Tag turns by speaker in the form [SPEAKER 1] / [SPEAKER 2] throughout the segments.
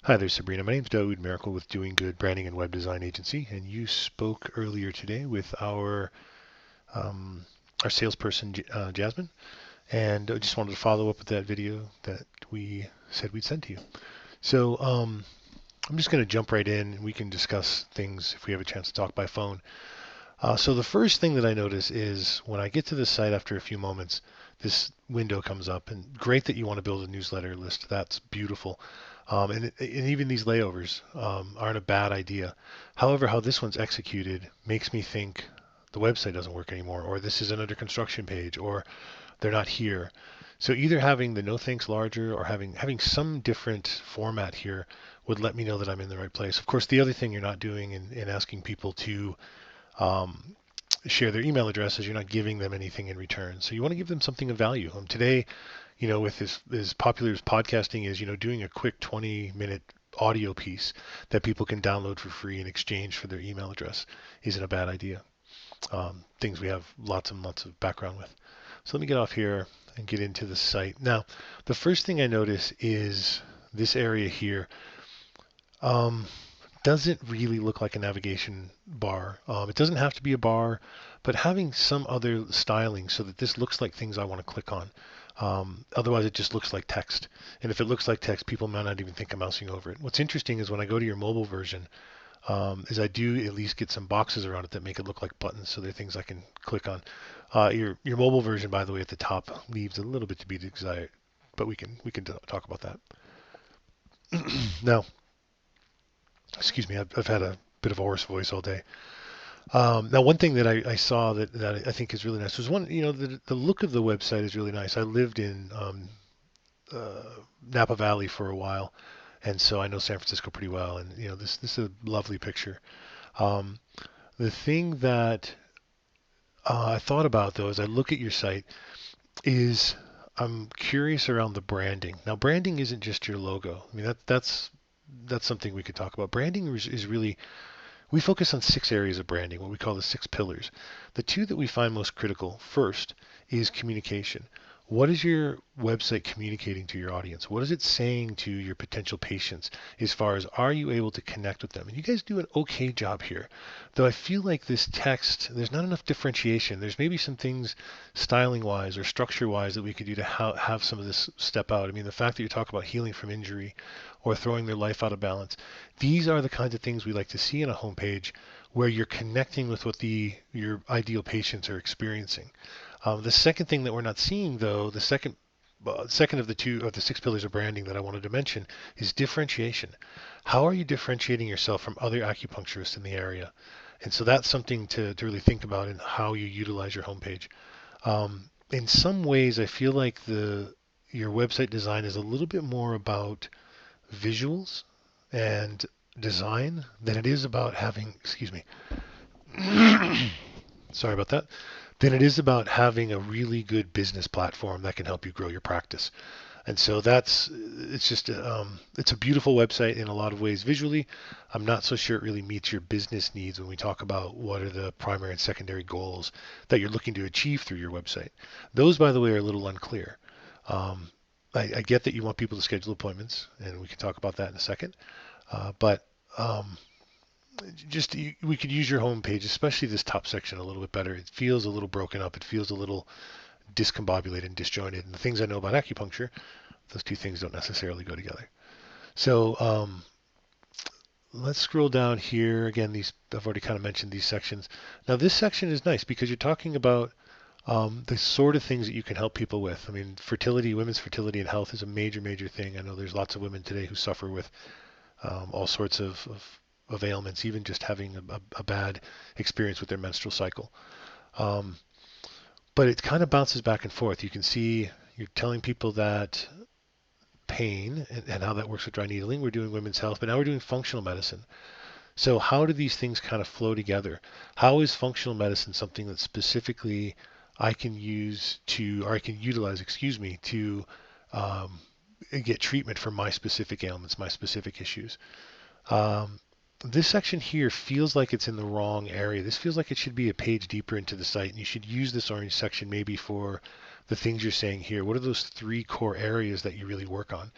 [SPEAKER 1] Hi there, Sabrina. My name's Dawood Miracle with Doing Good Branding and Web Design Agency, and you spoke earlier today with um, our salesperson, Jasmine, and I just wanted to follow up with that video that we said we'd send to you. So I'm just going to jump right in, and we can discuss things if we have a chance to talk by phone. So the first thing that I notice is when I get to the site after a few moments, this window comes up, and great that you want to build a newsletter list. That's beautiful. And even these layovers aren't a bad idea. However, how this one's executed makes me think the website doesn't work anymore, or this is an under construction page, or they're not here. So either having the no thanks larger or having some different format here would let me know that I'm in the right place. Of course, the other thing you're not doing in asking people to um, share their email addresses, you're not giving them anything in return. So you want to give them something of value. Today, with as popular as podcasting is, doing a quick 20-minute audio piece that people can download for free in exchange for their email address isn't a bad idea. Things we have lots and lots of background with. So let me get off here and get into the site. Now, the first thing I notice is this area here. Um, doesn't really look like a navigation bar. It doesn't have to be a bar, but having some other styling so that this looks like things I want to click on. Otherwise, it just looks like text. And if it looks like text, people might not even think I'm mousing over it. What's interesting is when I go to your mobile version, is I do at least get some boxes around it that make it look like buttons, so they're things I can click on. Your mobile version, by the way, at the top leaves a little bit to be desired, but we can talk about that. Now, excuse me, I've had a bit of a hoarse voice all day. Now, one thing that I saw that I think is really nice was the look of the website is really nice. I lived in uh, Napa Valley for a while, and so I know San Francisco pretty well. And this is a lovely picture. Um, the thing that I thought about though as I look at your site is I'm curious around the branding. Now, branding isn't just your logo. I mean that's something we could talk about. Branding is really we focus on 6 areas of branding, what we call the 6 pillars. The two that we find most critical first is communication. What is your website communicating to your audience? What is it saying to your potential patients as far as are you able to connect with them? And you guys do an okay job here. Though I feel like this text, there's not enough differentiation. There's maybe some things styling wise or structure wise that we could do to have some of this step out. I mean, the fact that you talk about healing from injury or throwing their life out of balance, these are the kinds of things we like to see in a homepage where you're connecting with what your ideal patients are experiencing. The second thing that we're not seeing, though, the second of the 6 pillars of branding that I wanted to mention is differentiation. How are you differentiating yourself from other acupuncturists in the area? And so that's something to really think about in how you utilize your homepage. In some ways, I feel like your website design is a little bit more about visuals and design than it is about having, excuse me, sorry about that, than it is about having a really good business platform that can help you grow your practice. And so it's just, it's a beautiful website in a lot of ways visually. I'm not so sure it really meets your business needs when we talk about what are the primary and secondary goals that you're looking to achieve through your website. Those, by the way, are a little unclear. Um, I get that you want people to schedule appointments, and we can talk about that in a second. But just we could use your homepage, especially this top section, a little bit better. It feels a little broken up. It feels a little discombobulated and disjointed. And the things I know about acupuncture, those two things don't necessarily go together. So let's scroll down here. Again, I've already kind of mentioned these sections. Now this section is nice because you're talking about the sort of things that you can help people with. I mean, women's fertility and health is a major, major thing. I know there's lots of women today who suffer with all sorts of ailments, even just having a bad experience with their menstrual cycle. Um, but it kind of bounces back and forth. You can see you're telling people that pain and how that works with dry needling. We're doing women's health, but now we're doing functional medicine. So how do these things kind of flow together? How is functional medicine something that specifically I can utilize, excuse me, to um, get treatment for my specific ailments, my specific issues? Um, this section here feels like it's in the wrong area. This feels like it should be a page deeper into the site, and you should use this orange section maybe for the things you're saying here. What are those 3 core areas that you really work on?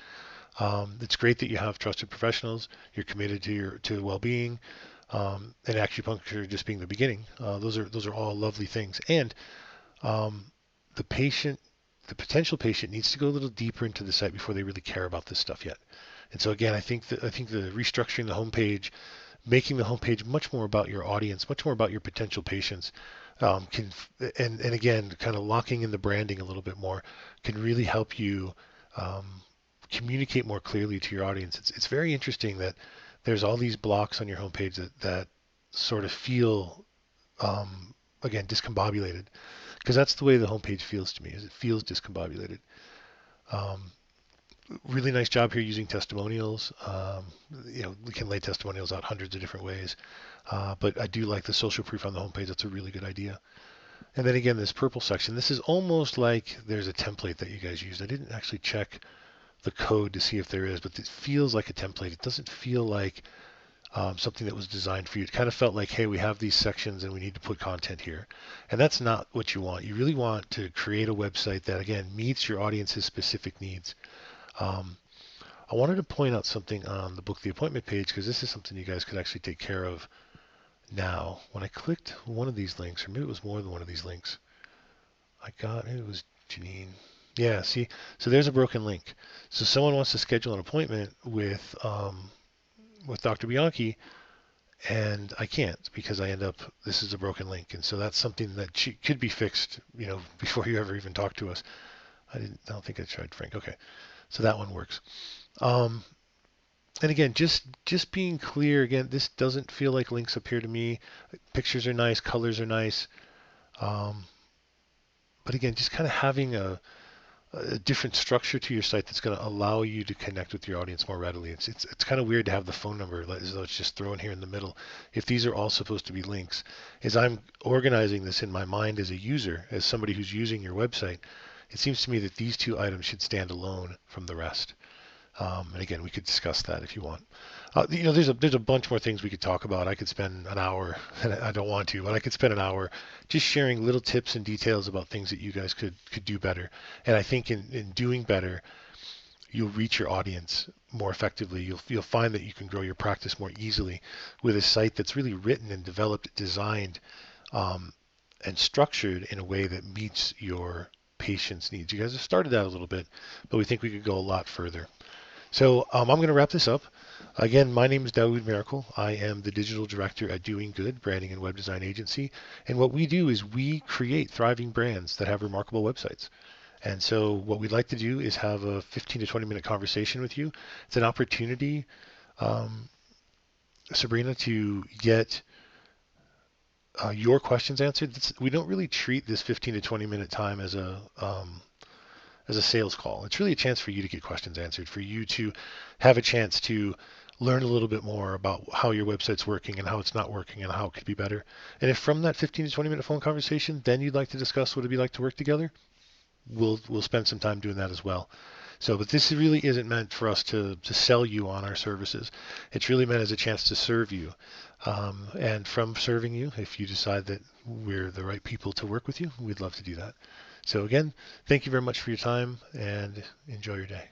[SPEAKER 1] It's great that you have trusted professionals. You're committed to your to well-being, and acupuncture just being the beginning. Those are all lovely things. And um, the patient, the potential patient, needs to go a little deeper into the site before they really care about this stuff yet. And so again, I think the restructuring the homepage, making the homepage much more about your audience, much more about your potential patients, can and again, kind of locking in the branding a little bit more, can really help you um, communicate more clearly to your audience. It's very interesting that there's all these blocks on your homepage that sort of feel again discombobulated, because that's the way the homepage feels to me. Is it feels discombobulated. Um, Really nice job here using testimonials. We can lay testimonials out hundreds of different ways, but I do like the social proof on the homepage. That's a really good idea. And then again, this purple section, this is almost like there's a template that you guys used. I didn't actually check the code to see if there is, but it feels like a template. It doesn't feel like something that was designed for you. It kind of felt like, hey, we have these sections and we need to put content here. And that's not what you want. You really want to create a website that, again, meets your audience's specific needs. Um, I wanted to point out something on the book the appointment page, because this is something you guys could actually take care of now. When I clicked one of these links, or maybe it was more than one of these links, maybe it was Janine. Yeah, see, so there's a broken link. So someone wants to schedule an appointment with Dr. Bianchi, and I can't because this is a broken link. And so that's something that could be fixed, before you ever even talk to us. I don't think I tried Frank. Okay. So that one works. Um, and again, just being clear, again, this doesn't feel like links appear to me. Pictures are nice, colors are nice. Um, but again, just kind of having a different structure to your site that's going to allow you to connect with your audience more readily. It's kind of weird to have the phone number as though it's just thrown here in the middle. If these are all supposed to be links, as I'm organizing this in my mind as a user, as somebody who's using your website, it seems to me that these two items should stand alone from the rest. And again, we could discuss that if you want. There's a bunch more things we could talk about. I could spend an hour, and I don't want to, but I could spend an hour just sharing little tips and details about things that you guys could do better. And I think in doing better, you'll reach your audience more effectively. You'll find that you can grow your practice more easily with a site that's really written and developed, designed, um, and structured in a way that meets your patient's needs. You guys have started that a little bit, but we think we could go a lot further. So I'm going to wrap this up. Again, my name is Dawood Miracle. I am the digital director at Doing Good, branding and web design agency. And what we do is we create thriving brands that have remarkable websites. And so what we'd like to do is have a 15 to 20 minute conversation with you. It's an opportunity, um, Sabrina, to get your questions answered. We don't really treat this 15 to 20 minute time as a sales call. It's really a chance for you to get questions answered, for you to have a chance to learn a little bit more about how your website's working and how it's not working and how it could be better. And if from that 15 to 20 minute phone conversation, then you'd like to discuss what it'd be like to work together, we'll spend some time doing that as well. So, but this really isn't meant for us to sell you on our services. It's really meant as a chance to serve you. And from serving you, if you decide that we're the right people to work with you, we'd love to do that. So again, thank you very much for your time and enjoy your day.